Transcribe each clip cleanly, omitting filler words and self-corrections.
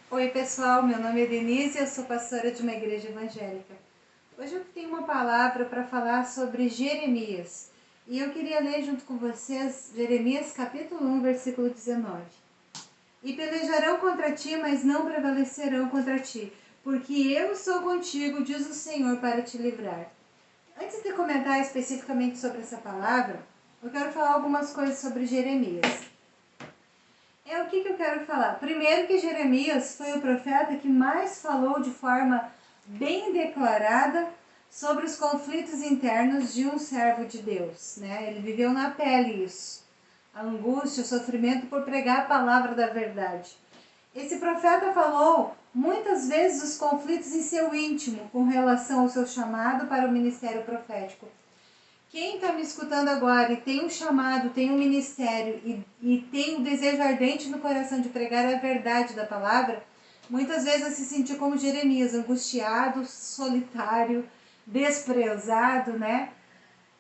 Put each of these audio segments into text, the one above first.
Oi pessoal, meu nome é Denise e eu sou pastora de uma igreja evangélica. Hoje eu tenho uma palavra para falar sobre Jeremias. E eu queria ler junto com vocês Jeremias capítulo 1, versículo 19. E pelejarão contra ti, mas não prevalecerão contra ti, porque eu sou contigo, diz o Senhor, para te livrar. Antes de comentar especificamente sobre essa palavra, eu quero falar algumas coisas sobre Jeremias. O que eu quero falar? Primeiro que Jeremias foi o profeta que mais falou de forma bem declarada sobre os conflitos internos de um servo de Deus, né? Ele viveu na pele isso, a angústia, o sofrimento por pregar a palavra da verdade. Esse profeta falou muitas vezes dos conflitos em seu íntimo com relação ao seu chamado para o ministério profético. Quem está me escutando agora e tem um chamado, tem um ministério e tem um desejo ardente no coração de pregar a verdade da palavra, muitas vezes vai se sentir como Jeremias, angustiado, solitário, desprezado, né?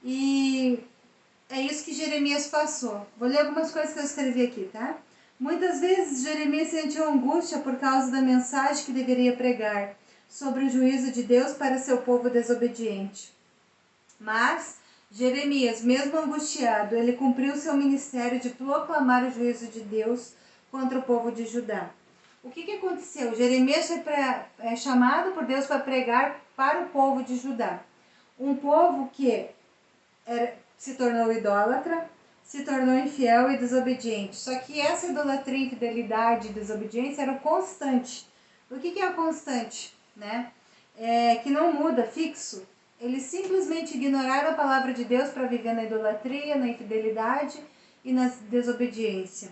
E é isso que Jeremias passou. Vou ler algumas coisas que eu escrevi aqui, tá? Muitas vezes Jeremias sentiu angústia por causa da mensagem que deveria pregar sobre o juízo de Deus para seu povo desobediente. Mas Jeremias, mesmo angustiado, ele cumpriu seu ministério de proclamar o juízo de Deus contra o povo de Judá. O que aconteceu? Jeremias foi chamado por Deus para pregar para o povo de Judá. Um povo que se tornou idólatra, se tornou infiel e desobediente. Só que essa idolatria, infidelidade e desobediência eram constante. O que é a constante? Né? Que não muda, fixo. Eles simplesmente ignoraram a palavra de Deus para viver na idolatria, na infidelidade e na desobediência.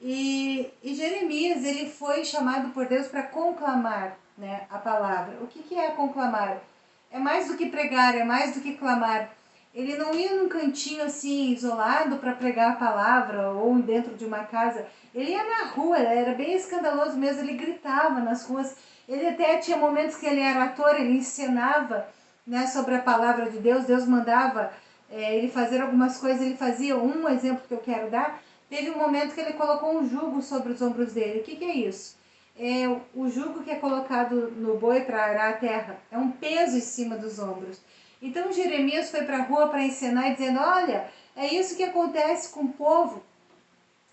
E Jeremias, ele foi chamado por Deus para conclamar, né, a palavra. O que é conclamar? É mais do que pregar, é mais do que clamar. Ele não ia num cantinho assim, isolado, para pregar a palavra ou dentro de uma casa. Ele ia na rua, era bem escandaloso mesmo, ele gritava nas ruas. Ele até tinha momentos que ele era ator, ele encenava, né, sobre a palavra de Deus. Deus mandava ele fazer algumas coisas, ele fazia. Um exemplo que eu quero dar, teve um momento que ele colocou um jugo sobre os ombros dele. O que é isso? É o jugo que é colocado no boi para arar a terra. É um peso em cima dos ombros. Então Jeremias foi para a rua para ensinar, dizendo: olha, é isso que acontece com o povo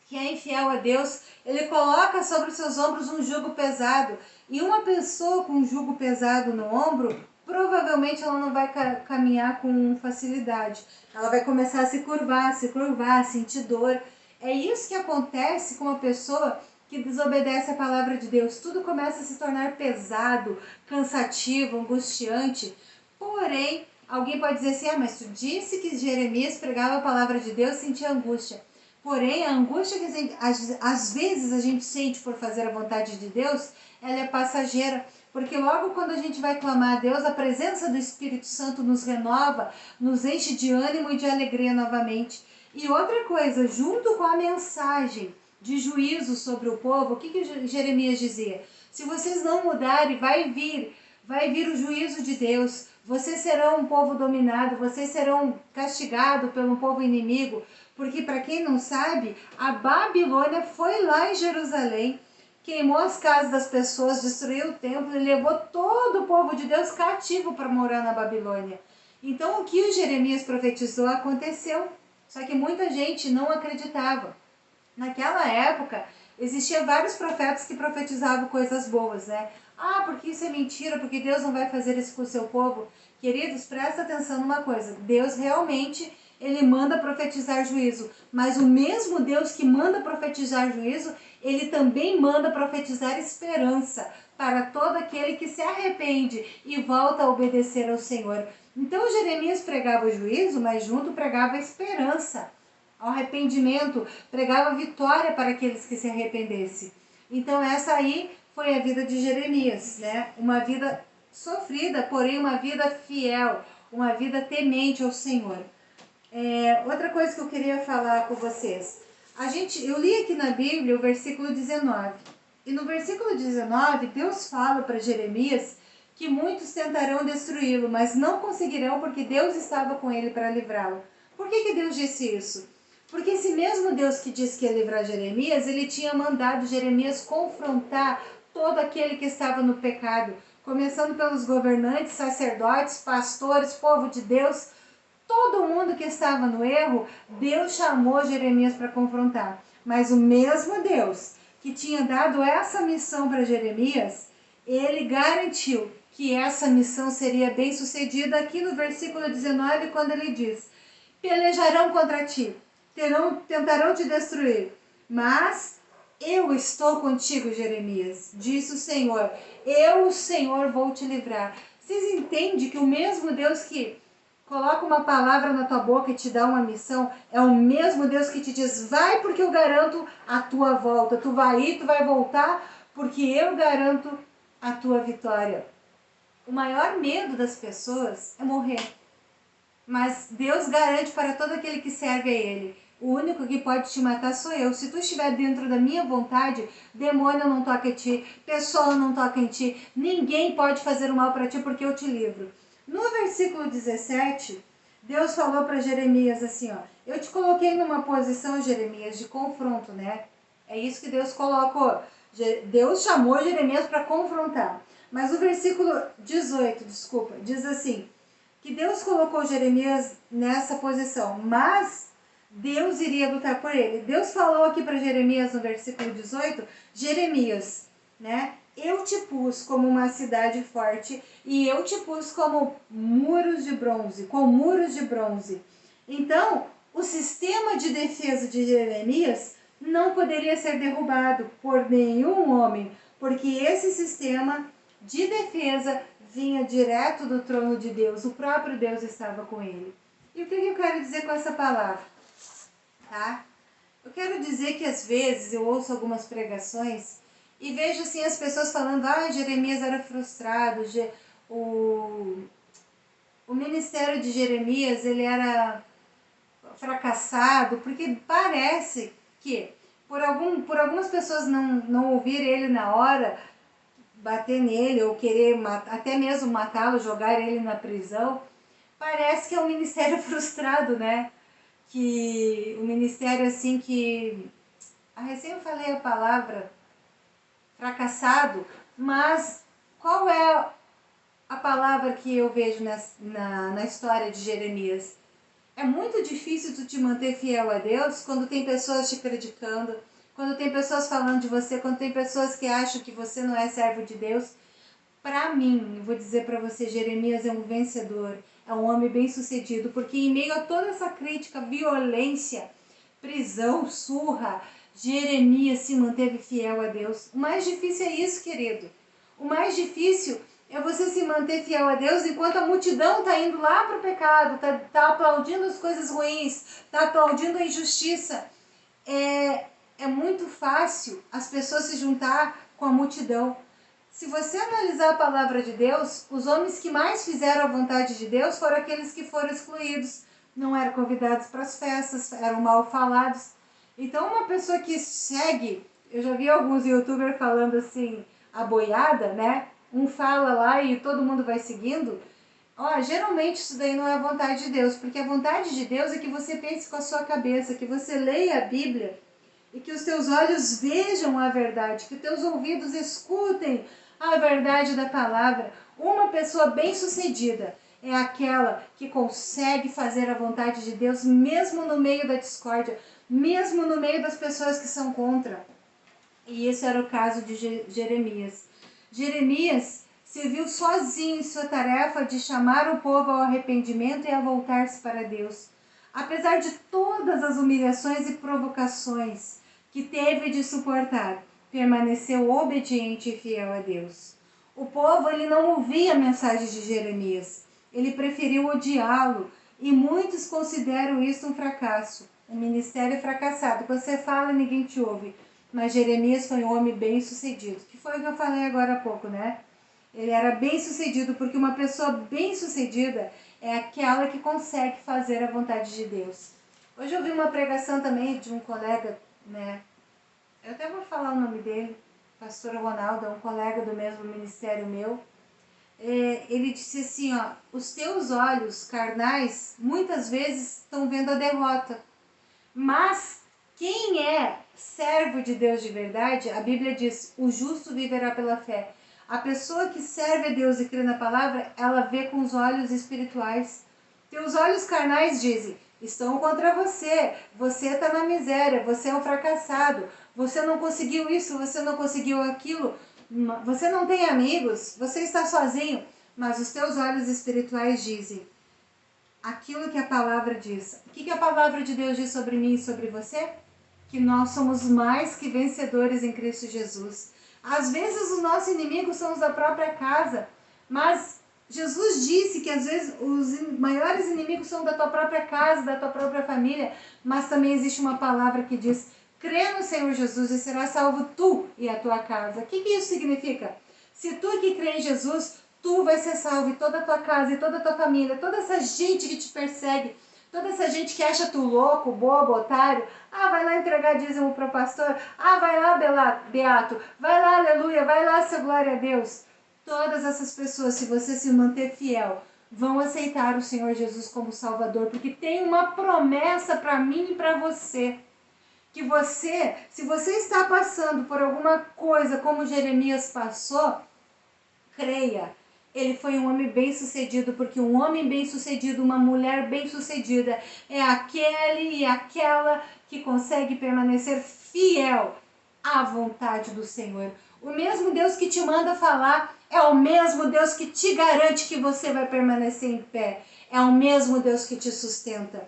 que é infiel a Deus. Ele coloca sobre os seus ombros um jugo pesado. E uma pessoa com um jugo pesado no ombro, provavelmente ela não vai caminhar com facilidade. Ela vai começar a se curvar, sentir dor. É isso que acontece com uma pessoa que desobedece a palavra de Deus. Tudo começa a se tornar pesado, cansativo, angustiante. Porém, alguém pode dizer assim: mas tu disse que Jeremias pregava a palavra de Deus e sentia angústia. Porém, a angústia que às vezes a gente sente por fazer a vontade de Deus, ela é passageira. Porque logo quando a gente vai clamar a Deus, a presença do Espírito Santo nos renova, nos enche de ânimo e de alegria novamente. E outra coisa, junto com a mensagem de juízo sobre o povo, o que Jeremias dizia? Se vocês não mudarem, vai vir o juízo de Deus. Vocês serão um povo dominado, vocês serão castigados pelo povo inimigo. Porque, para quem não sabe, a Babilônia foi lá em Jerusalém, queimou as casas das pessoas, destruiu o templo e levou todo o povo de Deus cativo para morar na Babilônia. Então, o que o Jeremias profetizou aconteceu. Só que muita gente não acreditava. Naquela época, existiam vários profetas que profetizavam coisas boas, né? Ah, porque isso é mentira, porque Deus não vai fazer isso com o seu povo. Queridos, presta atenção numa coisa. Deus realmente, ele manda profetizar juízo. Mas o mesmo Deus que manda profetizar juízo, ele também manda profetizar esperança para todo aquele que se arrepende e volta a obedecer ao Senhor. Então Jeremias pregava o juízo, mas junto pregava a esperança, ao arrependimento, pregava vitória para aqueles que se arrependessem. Então essa aí foi a vida de Jeremias, né? Uma vida sofrida, porém uma vida fiel, uma vida temente ao Senhor. Outra coisa que eu queria falar com vocês. Eu li aqui na Bíblia o versículo 19. E no versículo 19, Deus fala para Jeremias que muitos tentarão destruí-lo, mas não conseguirão porque Deus estava com ele para livrá-lo. Por que Deus disse isso? Porque esse mesmo Deus que disse que ia livrar Jeremias, ele tinha mandado Jeremias confrontar todo aquele que estava no pecado, começando pelos governantes, sacerdotes, pastores, povo de Deus, todo mundo que estava no erro, Deus chamou Jeremias para confrontar. Mas o mesmo Deus que tinha dado essa missão para Jeremias, ele garantiu que essa missão seria bem sucedida aqui no versículo 19, quando ele diz: pelejarão contra ti, tentarão te destruir, mas eu estou contigo, Jeremias, disse o Senhor. Eu, o Senhor, vou te livrar. Vocês entendem que o mesmo Deus que coloca uma palavra na tua boca e te dá uma missão, é o mesmo Deus que te diz: vai, porque eu garanto a tua volta. Tu vai ir, tu vai voltar, porque eu garanto a tua vitória. O maior medo das pessoas é morrer. Mas Deus garante para todo aquele que serve a Ele. O único que pode te matar sou eu. Se tu estiver dentro da minha vontade, demônio não toca em ti, pessoa não toca em ti, ninguém pode fazer o mal para ti porque eu te livro. No versículo 17, Deus falou para Jeremias assim, ó: eu te coloquei numa posição, Jeremias, de confronto, né? É isso que Deus colocou. Deus chamou Jeremias para confrontar. Mas o versículo 18, diz assim: que Deus colocou Jeremias nessa posição, mas Deus iria lutar por ele. Deus falou aqui para Jeremias no versículo 18, Jeremias, né? Eu te pus como uma cidade forte e eu te pus como muros de bronze, com muros de bronze. Então, o sistema de defesa de Jeremias não poderia ser derrubado por nenhum homem, porque esse sistema de defesa vinha direto do trono de Deus, o próprio Deus estava com ele. E o que eu quero dizer com essa palavra? Tá? Eu quero dizer que às vezes eu ouço algumas pregações e vejo assim as pessoas falando: Jeremias era frustrado, o ministério de Jeremias ele era fracassado, porque parece que por algumas pessoas não ouvir ele na hora, bater nele ou querer até mesmo matá-lo, jogar ele na prisão, parece que é um ministério frustrado, né? Que o ministério assim que... recém eu falei a palavra fracassado, mas qual é a palavra que eu vejo na história de Jeremias? É muito difícil tu te manter fiel a Deus quando tem pessoas te criticando, quando tem pessoas falando de você, quando tem pessoas que acham que você não é servo de Deus. Para mim, eu vou dizer para você, Jeremias é um vencedor, é um homem bem sucedido, porque em meio a toda essa crítica, violência, prisão, surra, Jeremias se manteve fiel a Deus. O mais difícil é isso, querido. O mais difícil é você se manter fiel a Deus enquanto a multidão está indo lá para o pecado, tá aplaudindo as coisas ruins, está aplaudindo a injustiça. É muito fácil as pessoas se juntar com a multidão. Se você analisar a palavra de Deus, os homens que mais fizeram a vontade de Deus foram aqueles que foram excluídos, não eram convidados para as festas, eram mal falados. Então uma pessoa que segue, eu já vi alguns youtubers falando assim, a boiada, né? Um fala lá e todo mundo vai seguindo. Geralmente isso daí não é a vontade de Deus, porque a vontade de Deus é que você pense com a sua cabeça, que você leia a Bíblia e que os teus olhos vejam a verdade, que os teus ouvidos escutem a verdade da palavra. Uma pessoa bem-sucedida é aquela que consegue fazer a vontade de Deus mesmo no meio da discórdia, mesmo no meio das pessoas que são contra. E esse era o caso de Jeremias. Jeremias se viu sozinho em sua tarefa de chamar o povo ao arrependimento e a voltar-se para Deus. Apesar de todas as humilhações e provocações que teve de suportar, permaneceu obediente e fiel a Deus. O povo ele não ouvia a mensagem de Jeremias, ele preferiu odiá-lo e muitos consideram isso um fracasso, um ministério fracassado. Você fala e ninguém te ouve, mas Jeremias foi um homem bem sucedido, que foi o que eu falei agora há pouco, né? Ele era bem sucedido porque uma pessoa bem sucedida é aquela que consegue fazer a vontade de Deus. Hoje eu vi uma pregação também de um colega, né? Eu até vou falar o nome dele, pastor Ronaldo, é um colega do mesmo ministério meu. Ele disse assim, os teus olhos carnais muitas vezes estão vendo a derrota, mas quem é servo de Deus de verdade, a Bíblia diz, o justo viverá pela fé. A pessoa que serve a Deus e crê na palavra, ela vê com os olhos espirituais. Teus olhos carnais dizem, estão contra você, você está na miséria, você é um fracassado, você não conseguiu isso, você não conseguiu aquilo, você não tem amigos, você está sozinho. Mas os teus olhos espirituais dizem aquilo que a palavra diz. O que a palavra de Deus diz sobre mim e sobre você? Que nós somos mais que vencedores em Cristo Jesus. Às vezes os nossos inimigos são os da própria casa, mas Jesus disse que às vezes os maiores inimigos são da tua própria casa, da tua própria família, mas também existe uma palavra que diz, crê no Senhor Jesus e será salvo tu e a tua casa. O que isso significa? Se tu que crê em Jesus, tu vai ser salvo e toda a tua casa e toda a tua família, toda essa gente que te persegue, toda essa gente que acha tu louco, bobo, otário, vai lá entregar dízimo para o pastor, vai lá, beato, vai lá, aleluia, vai lá, seu glória a Deus. Todas essas pessoas, se você se manter fiel, vão aceitar o Senhor Jesus como Salvador, porque tem uma promessa para mim e para você. Que você, se você está passando por alguma coisa como Jeremias passou, creia. Ele foi um homem bem-sucedido, porque um homem bem-sucedido, uma mulher bem-sucedida, é aquele e aquela que consegue permanecer fiel à vontade do Senhor. O mesmo Deus que te manda falar é o mesmo Deus que te garante que você vai permanecer em pé. É o mesmo Deus que te sustenta.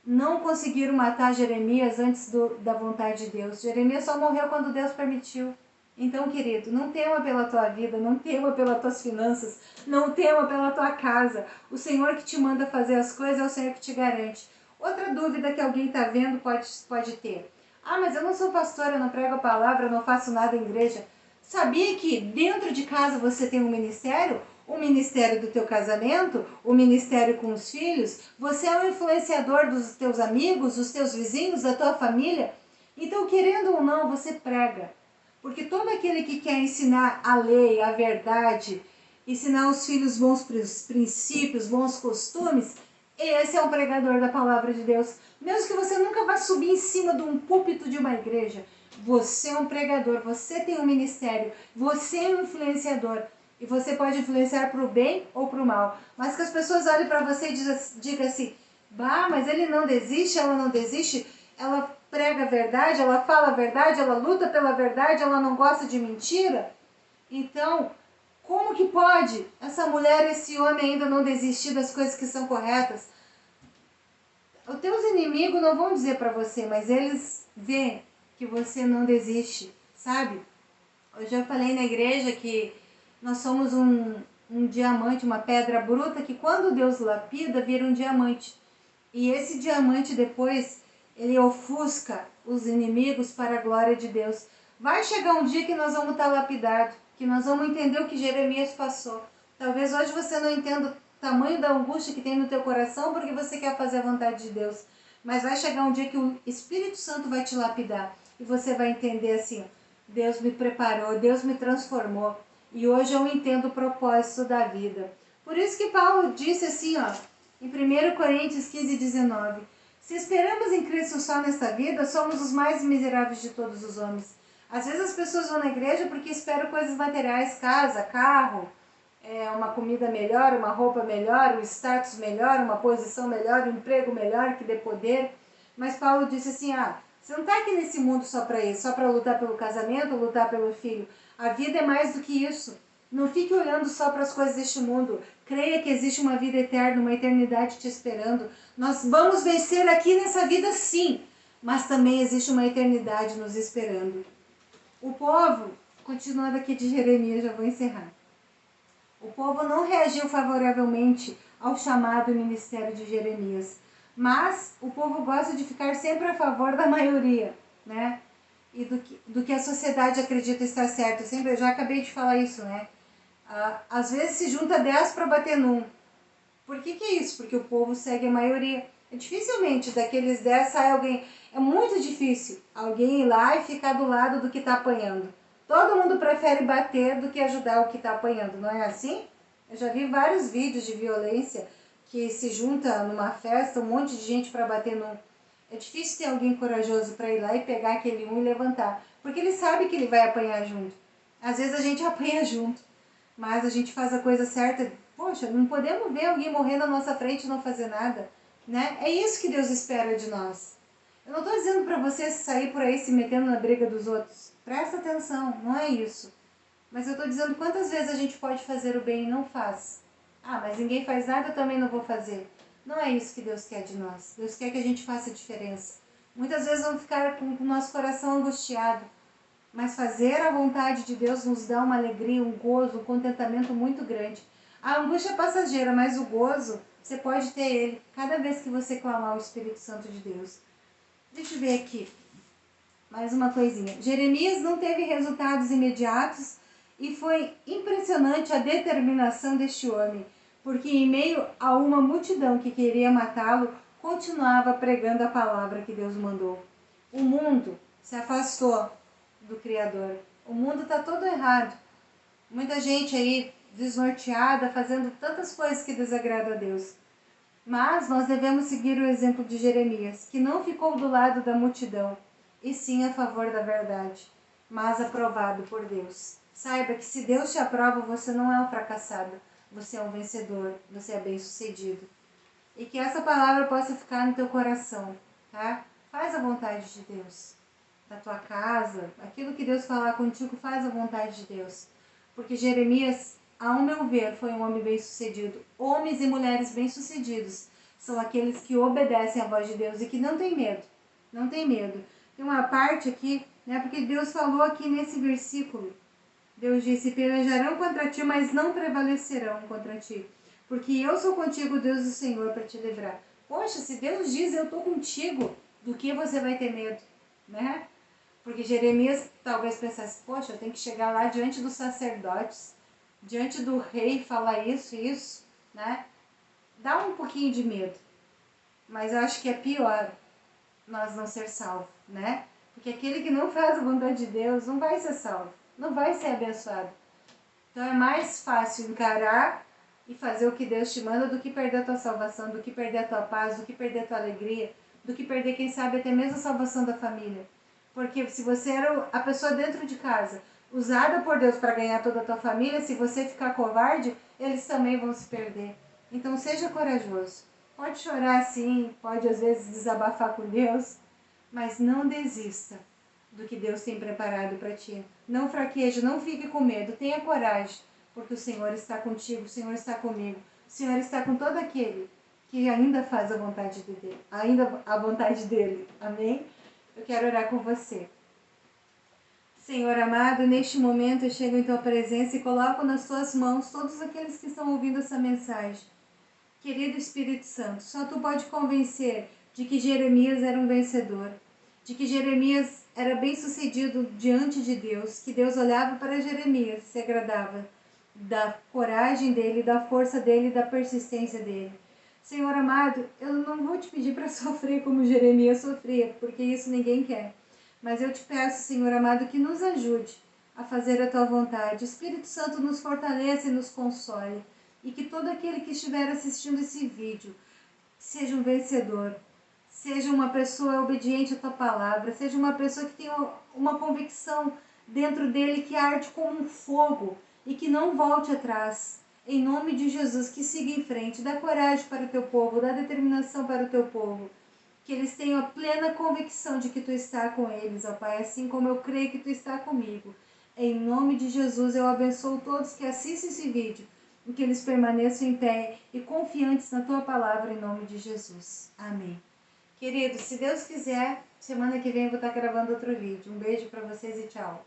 Não conseguiram matar Jeremias antes da vontade de Deus. Jeremias só morreu quando Deus permitiu. Então, querido, não tema pela tua vida, não tema pelas tuas finanças, não tema pela tua casa. O Senhor que te manda fazer as coisas é o Senhor que te garante. Outra dúvida que alguém está vendo pode ter. Mas eu não sou pastora, eu não prego a palavra, eu não faço nada em igreja. Sabia que dentro de casa você tem um ministério? O ministério do teu casamento, o ministério com os filhos, você é um influenciador dos teus amigos, dos teus vizinhos, da tua família. Então, querendo ou não, você prega. Porque todo aquele que quer ensinar a lei, a verdade, ensinar os filhos bons princípios, bons costumes, esse é um pregador da palavra de Deus. Mesmo que você nunca vá subir em cima de um púlpito de uma igreja, você é um pregador, você tem um ministério, você é um influenciador. E você pode influenciar para o bem ou para o mal. Mas que as pessoas olhem para você e digam assim, mas ele não desiste, ela não desiste, ela prega a verdade, ela fala a verdade, ela luta pela verdade, ela não gosta de mentira. Então, como que pode essa mulher, esse homem ainda não desistir das coisas que são corretas? Os teus inimigos não vão dizer para você, mas eles veem que você não desiste, sabe? Hoje eu falei na igreja que nós somos um diamante, uma pedra bruta, que quando Deus lapida, vira um diamante. E esse diamante depois, ele ofusca os inimigos para a glória de Deus. Vai chegar um dia que nós vamos estar lapidados, que nós vamos entender o que Jeremias passou. Talvez hoje você não entenda o tamanho da angústia que tem no teu coração, porque você quer fazer a vontade de Deus. Mas vai chegar um dia que o Espírito Santo vai te lapidar. E você vai entender assim, Deus me preparou, Deus me transformou. E hoje eu entendo o propósito da vida. Por isso que Paulo disse assim, em 1 Coríntios 15:19, se esperamos em Cristo só nesta vida, somos os mais miseráveis de todos os homens. Às vezes as pessoas vão na igreja porque esperam coisas materiais, casa, carro, uma comida melhor, uma roupa melhor, um status melhor, uma posição melhor, um emprego melhor que dê poder. Mas Paulo disse assim, você não está aqui nesse mundo só para isso, só para lutar pelo casamento, lutar pelo filho. A vida é mais do que isso. Não fique olhando só para as coisas deste mundo. Creia que existe uma vida eterna, uma eternidade te esperando. Nós vamos vencer aqui nessa vida sim, mas também existe uma eternidade nos esperando. O povo, continuando aqui de Jeremias, já vou encerrar. O povo não reagiu favoravelmente ao chamado ministério de Jeremias. Mas o povo gosta de ficar sempre a favor da maioria, né? E do que a sociedade acredita estar certo. Eu já acabei de falar isso, né? Às vezes se junta 10 para bater num. Por que é isso? Porque o povo segue a maioria. Dificilmente daqueles 10 sai alguém. É muito difícil alguém ir lá e ficar do lado do que está apanhando. Todo mundo prefere bater do que ajudar o que está apanhando, não é assim? Eu já vi vários vídeos de violência que se junta numa festa, um monte de gente para bater num. É difícil ter alguém corajoso para ir lá e pegar aquele um e levantar, porque ele sabe que ele vai apanhar junto. Às vezes a gente apanha junto, mas a gente faz a coisa certa. Poxa, não podemos ver alguém morrer na nossa frente e não fazer nada, né? É isso que Deus espera de nós. Eu não estou dizendo para você sair por aí se metendo na briga dos outros. Presta atenção, não é isso. Mas eu estou dizendo quantas vezes a gente pode fazer o bem e não faz. Ah, mas ninguém faz nada, eu também não vou fazer. Não é isso que Deus quer de nós. Deus quer que a gente faça a diferença. Muitas vezes vamos ficar com o nosso coração angustiado, mas fazer a vontade de Deus nos dá uma alegria, um gozo, um contentamento muito grande. A angústia é passageira, mas o gozo, você pode ter ele cada vez que você clamar o Espírito Santo de Deus. Deixa eu ver aqui mais uma coisinha. Jeremias não teve resultados imediatos e foi impressionante a determinação deste homem, porque em meio a uma multidão que queria matá-lo, continuava pregando a palavra que Deus mandou. O mundo se afastou do Criador. O mundo está todo errado. Muita gente aí desnorteada, fazendo tantas coisas que desagradam a Deus. Mas nós devemos seguir o exemplo de Jeremias, que não ficou do lado da multidão, e sim a favor da verdade, mas aprovado por Deus. Saiba que se Deus te aprova, você não é um fracassado, você é um vencedor, você é bem-sucedido. E que essa palavra possa ficar no teu coração, tá? Faz a vontade de Deus, da tua casa, aquilo que Deus falar contigo, faz a vontade de Deus. Porque Jeremias, ao meu ver, foi um homem bem-sucedido. Homens e mulheres bem-sucedidos são aqueles que obedecem à voz de Deus e que não tem medo. Não tem medo. Tem uma parte aqui, né? Porque Deus falou aqui nesse versículo. Deus disse, pelejarão contra ti, mas não prevalecerão contra ti. Porque eu sou contigo, Deus do Senhor, para te livrar. Poxa, se Deus diz, eu estou contigo, do que você vai ter medo, né? Porque Jeremias talvez pensasse, poxa, eu tenho que chegar lá diante dos sacerdotes, diante do rei, falar isso, né? Dá um pouquinho de medo. Mas eu acho que é pior nós não ser salvo, né? Porque aquele que não faz a vontade de Deus não vai ser salvo, não vai ser abençoado. Então é mais fácil encarar e fazer o que Deus te manda do que perder a tua salvação, do que perder a tua paz, do que perder a tua alegria, do que perder, quem sabe, até mesmo a salvação da família. Porque se você era a pessoa dentro de casa, usada por Deus para ganhar toda a tua família, se você ficar covarde, eles também vão se perder. Então seja corajoso. Pode chorar sim, pode às vezes desabafar com Deus, mas não desista do que Deus tem preparado para ti. Não fraqueje, não fique com medo, tenha coragem, porque o Senhor está contigo, o Senhor está comigo, o Senhor está com todo aquele que ainda faz a vontade dele, ainda a vontade dele. Amém? Eu quero orar com você. Senhor amado, neste momento eu chego em tua presença e coloco nas tuas mãos todos aqueles que estão ouvindo essa mensagem. Querido Espírito Santo, só tu pode convencer de que Jeremias era um vencedor, de que Jeremias era bem-sucedido diante de Deus, que Deus olhava para Jeremias e se agradava da coragem dele, da força dele, da persistência dele. Senhor amado, eu não vou te pedir para sofrer como Jeremias sofria, porque isso ninguém quer. Mas eu te peço, Senhor amado, que nos ajude a fazer a tua vontade. O Espírito Santo nos fortaleça e nos console. E que todo aquele que estiver assistindo esse vídeo seja um vencedor, seja uma pessoa obediente à tua palavra, seja uma pessoa que tenha uma convicção dentro dele que arde como um fogo e que não volte atrás. Em nome de Jesus, que siga em frente, dá coragem para o teu povo, dá determinação para o teu povo. Que eles tenham a plena convicção de que tu está com eles, ó Pai, assim como eu creio que tu está comigo. Em nome de Jesus, eu abençoo todos que assistem esse vídeo e que eles permaneçam em pé e confiantes na tua palavra, em nome de Jesus. Amém. Queridos, se Deus quiser, semana que vem eu vou estar gravando outro vídeo. Um beijo para vocês e tchau.